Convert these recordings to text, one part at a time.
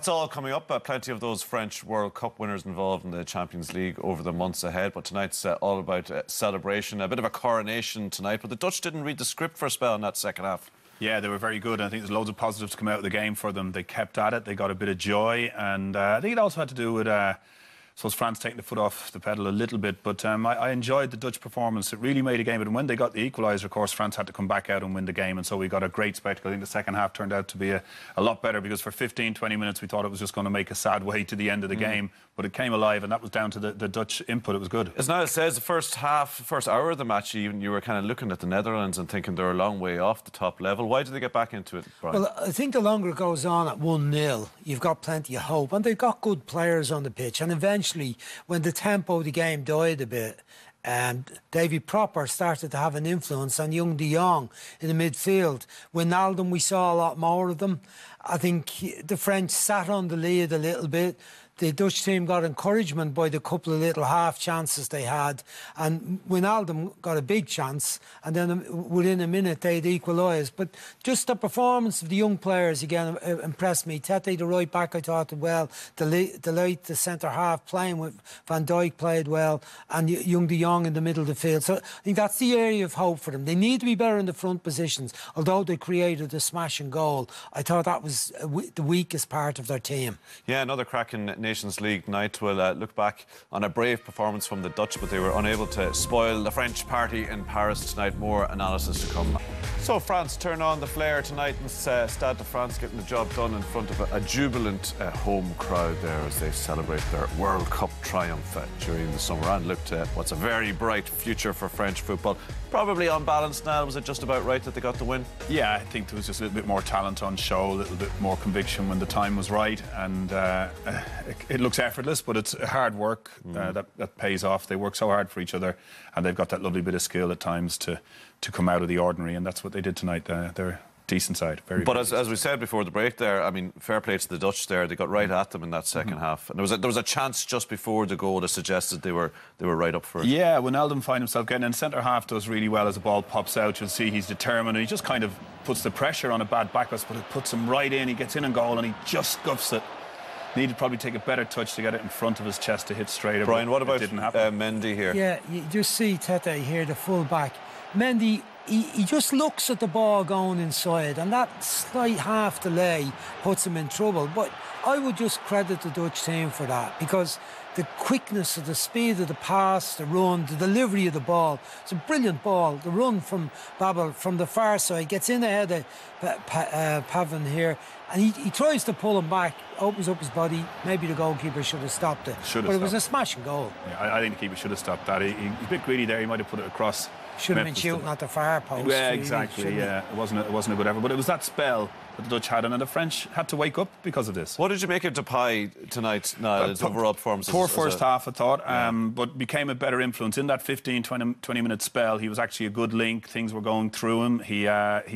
That's all coming up. Plenty of those French World Cup winners involved in the Champions League over the months ahead. But tonight's all about celebration. A bit of a coronation tonight. But the Dutch didn't read the script for a spell in that second half. Yeah, they were very good. I think there's loads of positives to come out of the game for them. They kept at it. They got a bit of joy. And I think it also had to do with... I suppose France taking the foot off the pedal a little bit, but I enjoyed the Dutch performance. It really made a game. And when they got the equaliser, of course, France had to come back out and win the game, and so we got a great spectacle. I think the second half turned out to be a lot better, because for 15, 20 minutes we thought it was just going to make a sad way to the end of the game, but it came alive, and that was down to the Dutch input. It was good. As Niall says, the first hour of the match, even you were kind of looking at the Netherlands and thinking they're a long way off the top level. Why did they get back into it, Brian? Well, I think the longer it goes on at 1-0, you've got plenty of hope, and they've got good players on the pitch, and eventually, when the tempo of the game died a bit, Davy Pröpper started to have an influence on young De Jong in the midfield. Wijnaldum, we saw a lot more of them. I think the French sat on the lead a little bit. The Dutch team got encouragement by the couple of little half chances they had, and Wijnaldum got a big chance, and then within a minute they'd equalised. But just the performance of the young players again impressed me. Tete, the right back, I thought did well. The centre half playing with Van Dijk played well, and young De Jong in the middle of the field. So I think that's the area of hope for them. They need to be better in the front positions. Although they created a smashing goal, I thought that was the weakest part of their team. Yeah, another cracking Nations League night. We'll look back on a brave performance from the Dutch, but they were unable to spoil the French party in Paris tonight. More analysis to come. So France turn on the flare tonight in Stade de France, getting the job done in front of a jubilant home crowd there as they celebrate their World Cup triumph during the summer, and look to what's a very bright future for French football. Probably on balance now, was it just about right that they got the win? Yeah, I think there was just a little bit more talent on show, a little bit more conviction when the time was right, and it looks effortless, but it's hard work that pays off. They work so hard for each other, and they've got that lovely bit of skill at times to come out of the ordinary, and that's what they did tonight. They're decent side. But as we said before the break there, I mean, fair play to the Dutch there. They got right at them in that second half. And there was a chance just before the goal that suggested they were right up for it. Yeah, Wijnaldum find himself getting in. Centre half does really well as the ball pops out. You'll see he's determined, and he just kind of puts the pressure on a bad backpass, but it puts him right in. He gets in and goal, and he just scuffs it. Needed probably take a better touch to get it in front of his chest to hit straight. Brian, what about Mendy here? Yeah, you just see Tete here, the full back. Mendy, he just looks at the ball going inside, and that slight half delay puts him in trouble. But I would just credit the Dutch team for that, because the quickness of the speed of the pass, the run, the delivery of the ball. It's a brilliant ball. The run from Babel from the far side gets in ahead of Pavin here, and he tries to pull him back, opens up his body. Maybe the goalkeeper should have stopped it. But it was a smashing goal. Yeah, I think the keeper should have stopped that. He's a bit greedy there. He might have put it across. Should have been shooting at the far post. Yeah, exactly. Yeah, it wasn't a good effort, but it was that spell that the Dutch had, and the French had to wake up because of this. What did you make of Depay tonight, Niall, his overall performance? Poor first half, I thought, but became a better influence. In that 15, 20-minute spell, he was actually a good link. Things were going through him. He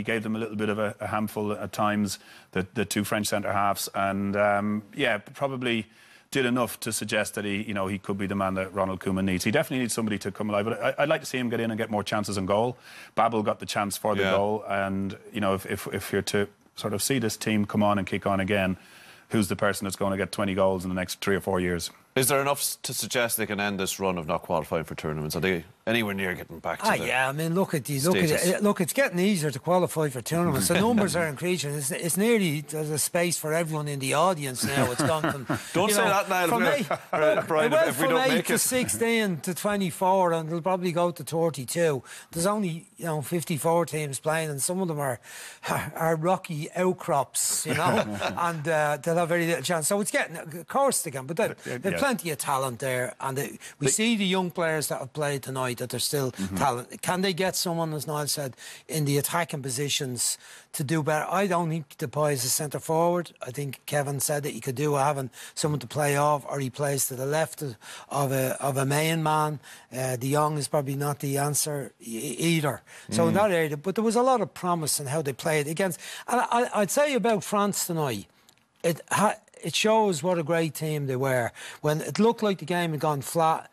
gave them a little bit of a handful at times, the two French centre-halves, and, yeah, probably did enough to suggest that he could be the man that Ronald Koeman needs. He definitely needs somebody to come alive, but I'd like to see him get in and get more chances on goal. Babel got the chance for the goal, and if you're to sort of see this team come on and kick on again, who's the person that's going to get 20 goals in the next 3 or 4 years? Is there enough to suggest they can end this run of not qualifying for tournaments? Are they anywhere near getting back to yeah, I mean, look, it's getting easier to qualify for tournaments. The numbers are increasing. It's nearly, there's a space for everyone in the audience now. It's gone from... Don't say that, Niall. From 8 to 16 to 24, and it'll probably go to 32. There's only, 54 teams playing, and some of them are rocky outcrops, and they'll have very little chance. So it's getting, of course they can, but they've plenty of talent there, and we see the young players that have played tonight that they're still talent. Can they get someone, as Niall said, in the attacking positions to do better? I don't think Depay is a centre forward. I think Kevin said that he could do having someone to play off, or he plays to the left of a main man. De Jong is probably not the answer either. So in that area, but there was a lot of promise in how they played against. And I'd say about France tonight, it shows what a great team they were. When it looked like the game had gone flat,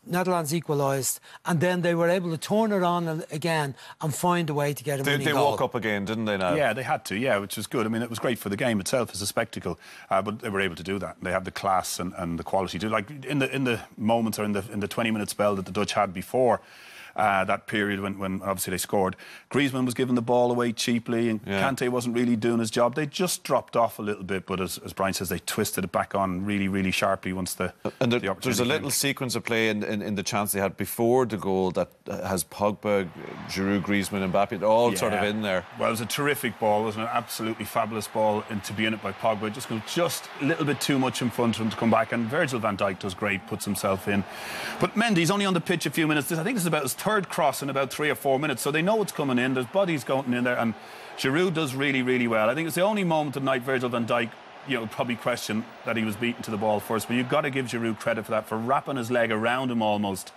Netherlands equalised, and then they were able to turn it on again and find a way to get a winning They goal. woke up again, didn't they now? Yeah, they had to, yeah, which was good. I mean, it was great for the game itself as a spectacle, but they were able to do that. They had the class and the quality to, like, in the moments or in the 20-minute spell that the Dutch had before that period when obviously they scored. Griezmann was giving the ball away cheaply, and Kante wasn't really doing his job. They just dropped off a little bit, but as Brian says, they twisted it back on really, really sharply once the opportunity there's a little sequence of play in the chance they had before the goal that has Pogba, Giroud, Griezmann, Mbappe, all sort of in there. Well, it was a terrific ball. It was an absolutely fabulous ball, and to be in it by Pogba, just a little bit too much in front of him to come back. And Virgil van Dijk does great, puts himself in. But Mendy's only on the pitch a few minutes. I think this is about his third cross in about 3 or 4 minutes, so they know what's coming in. There's bodies going in there, and Giroud does really, really well. I think it's the only moment of the night Virgil van Dijk, probably question that he was beaten to the ball first, but you've got to give Giroud credit for that, for wrapping his leg around him almost,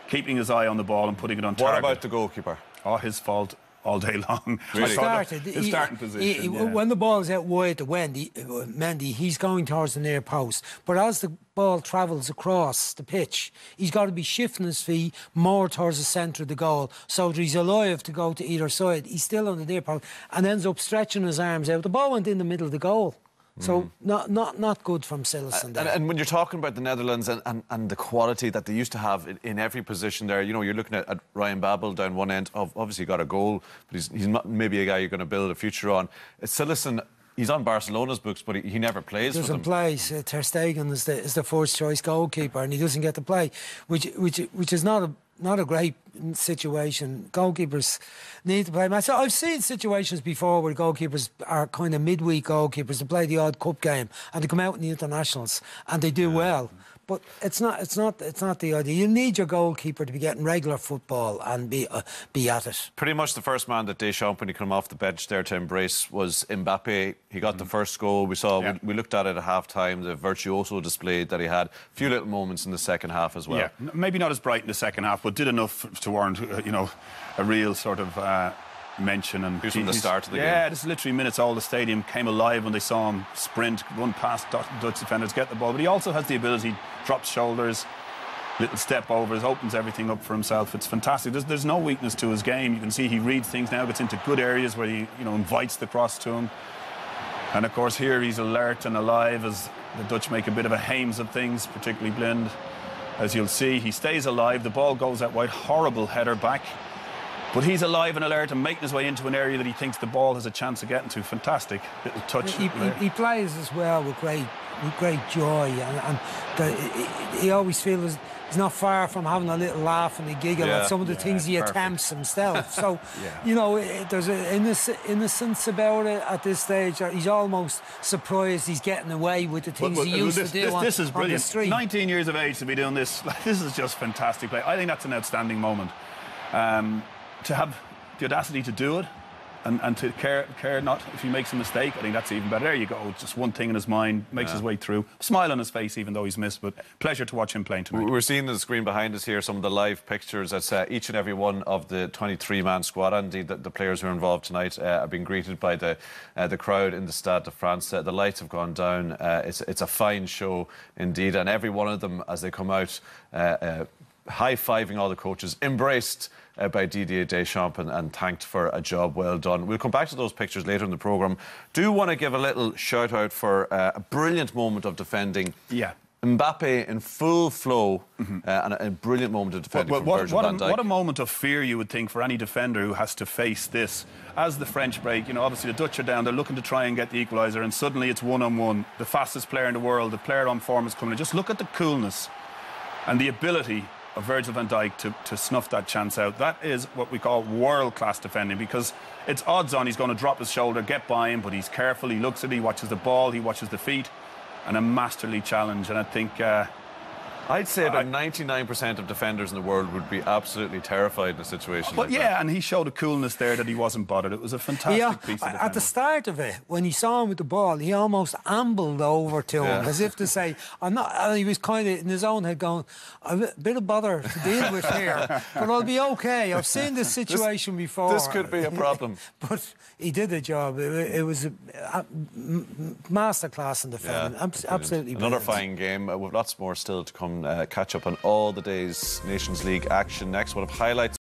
keeping his eye on the ball and putting it on target. What about the goalkeeper? Oh, his fault all day long. Really? His starting position. When the ball is out wide to Mendy, he's going towards the near post. But as the ball travels across the pitch, he's got to be shifting his feet more towards the centre of the goal, so that he's alive to go to either side. He's still on the near post and ends up stretching his arms out. The ball went in the middle of the goal. So not good from Cillessen there. And when you're talking about the Netherlands and the quality that they used to have in every position there, you're looking at Ryan Babel down one end. Obviously got a goal, but he's not maybe a guy you're going to build a future on. Cillessen, he's on Barcelona's books, but he never plays for them. Doesn't play. Ter Stegen is the first choice goalkeeper, and he doesn't get to play, which is not a great situation. Goalkeepers need to play. So I've seen situations before where goalkeepers are kind of midweek goalkeepers. They play the odd cup game and they come out in the internationals and they do well. But it's not the idea. You need your goalkeeper to be getting regular football and be at it. Pretty much the first man that Deschamps, when he came off the bench there to embrace, was Mbappe. He got the first goal. We saw we looked at it at half time, the virtuoso display that he had. A few little moments in the second half as well. Yeah, maybe not as bright in the second half, but did enough to warrant a real sort of mention. And from the start of the game. Yeah, this is literally minutes old. The stadium came alive when they saw him sprint, run past Dutch defenders, get the ball. But he also has the ability, drops shoulders, little step overs, opens everything up for himself. It's fantastic. There's no weakness to his game. You can see he reads things now, gets into good areas where he invites the cross to him. And of course here he's alert and alive as the Dutch make a bit of a hames of things, particularly Blind. As you'll see, he stays alive. The ball goes out wide. Horrible header back. But he's alive and alert and making his way into an area that he thinks the ball has a chance of getting to. Fantastic little touch. He plays as well with great joy, and he always feels he's not far from having a little laugh and a giggle at some of the things he attempts himself. So, there's an innocence about it at this stage. He's almost surprised he's getting away with the things he used to do this is brilliant. On the street. 19 years of age to be doing this. This is just fantastic play. I think that's an outstanding moment. To have the audacity to do it and to care not if he makes a mistake, I think that's even better. There you go, just one thing in his mind, makes his way through. Smile on his face even though he's missed, but pleasure to watch him playing tonight. We're seeing the screen behind us here some of the live pictures. That's each and every one of the 23-man squad, and indeed the players who are involved tonight are being greeted by the crowd in the Stade de France. The lights have gone down. It's a fine show indeed, and every one of them as they come out high-fiving all the coaches, embraced by Didier Deschamps and thanked for a job well done. We'll come back to those pictures later in the programme. Do want to give a little shout-out for a brilliant moment of defending. Yeah. Mbappe in full flow and a brilliant moment of defending from Virgil van Dijk. What a moment of fear you would think for any defender who has to face this. As the French break, obviously the Dutch are down, they're looking to try and get the equaliser, and suddenly it's one-on-one. The fastest player in the world, the player on form is coming in. Just look at the coolness and the ability of Virgil van Dijk to snuff that chance out. That is what we call world-class defending, because it's odds on he's going to drop his shoulder, get by him, but he's careful, he looks at it, he watches the ball, he watches the feet, and a masterly challenge. And I think I'd say about 99% of defenders in the world would be absolutely terrified in a situation like that. And he showed a coolness there that he wasn't bothered. It was a fantastic piece of defending. At the start of it, when he saw him with the ball, he almost ambled over to him, as if to say, I'm not. And he was kind of in his own head going, I'm a bit of bother to deal with here, but I'll be okay. I've seen this situation before. This could be a problem. But he did the job. It was a masterclass in defending. Absolutely brilliant. Another fine game with lots more still to come can catch up on all the day's Nations League action next. We'll have highlights